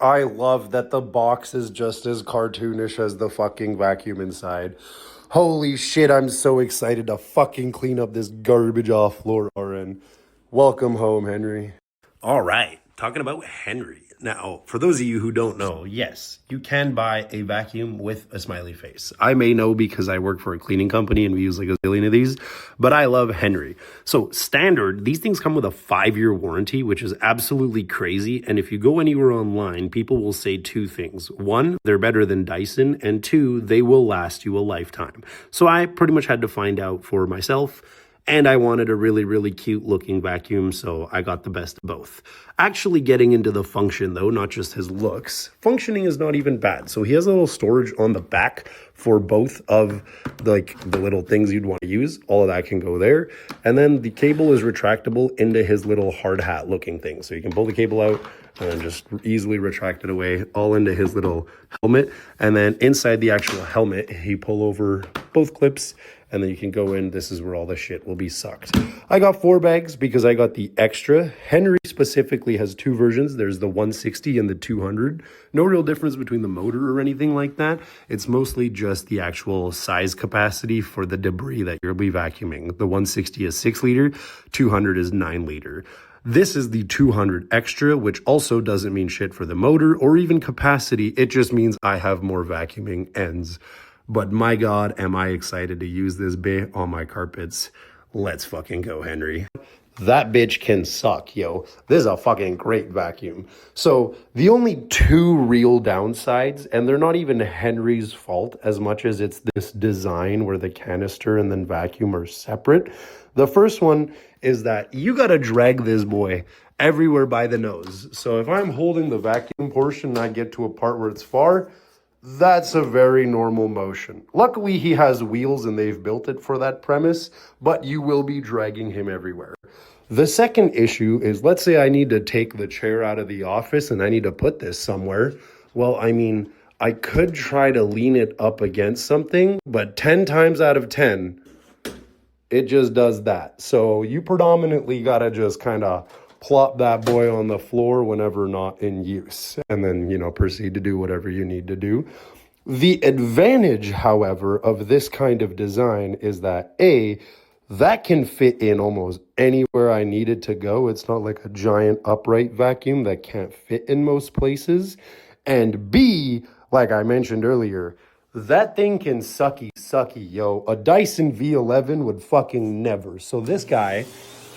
I love that the box is just as cartoonish as the fucking vacuum inside. Holy shit, I'm so excited to fucking clean up this garbage off floor, RN. Welcome home, Henry. All right, talking about Henry. Now, for those of you who don't know, yes, you can buy a vacuum with a smiley face. I may know because I work for a cleaning company and we use like a zillion of these, but I love Henry. So standard, these things come with a 5-year warranty, which is absolutely crazy. And if you go anywhere online, people will say two things. One, they're better than Dyson, and two, they will last you a lifetime. So I pretty much had to find out for myself. And I wanted a really, really cute looking vacuum, so I got the best of both. Actually getting into the function though, not just his looks, functioning is not even bad. So he has a little storage on the back for both of the little things you'd want to use. All of that can go there. And then the cable is retractable into his little hard hat looking thing. So you can pull the cable out and just easily retract it away all into his little helmet. And then inside the actual helmet, he pull over both clips and then you can go in. This is where all the shit will be sucked. I got 4 bags because I got the Xtra. Henry specifically has 2 versions. There's the 160 and the 200. No real difference between the motor or anything like that. It's mostly just the actual size capacity for the debris that you'll be vacuuming. The 160 is 6 liter, 200 is 9 liter. This is the 200 Xtra, which also doesn't mean shit for the motor or even capacity. It just means I have more vacuuming ends. But my God, am I excited to use this bit on my carpets. Let's fucking go, Henry. That bitch can suck, yo. This is a fucking great vacuum. So the only 2 real downsides, and they're not even Henry's fault as much as it's this design where the canister and then vacuum are separate. The first one is that you gotta drag this boy everywhere by the nose. So if I'm holding the vacuum portion and I get to a part where it's far, that's a very normal motion. Luckily, he has wheels and they've built it for that premise, but you will be dragging him everywhere. The second issue is, let's say I need to take the chair out of the office and I need to put this somewhere. Well, I mean, I could try to lean it up against something, but 10 times out of 10, it just does that. So you predominantly gotta just kind of plop that boy on the floor whenever not in use, and then, proceed to do whatever you need to do. The advantage, however, of this kind of design is that that can fit in almost anywhere I need it to go. It's not like a giant upright vacuum that can't fit in most places. And B, like I mentioned earlier, that thing can sucky, yo. A Dyson V11 would fucking never. So this guy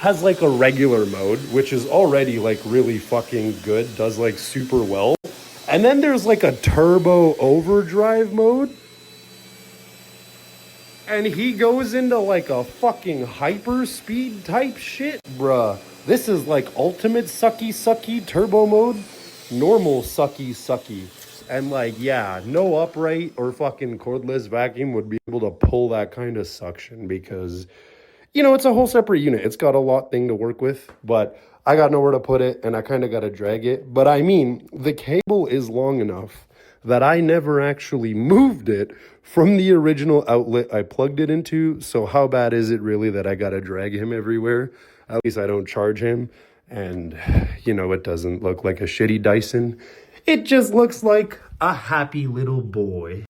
has like a regular mode, which is already like really fucking good, does like super well. And then there's like a turbo overdrive mode. And he goes into like a fucking hyper speed type shit, bruh. This is like ultimate sucky turbo mode, normal sucky. And like, yeah, no upright or fucking cordless vacuum would be able to pull that kind of suction because it's a whole separate unit. It's got a lot thing to work with, but I got nowhere to put it and I kind of got to drag it. But I mean, the cable is long enough that I never actually moved it from the original outlet I plugged it into. So how bad is it really that I got to drag him everywhere? At least I don't charge him. And, it doesn't look like a shitty Dyson. It just looks like a happy little boy.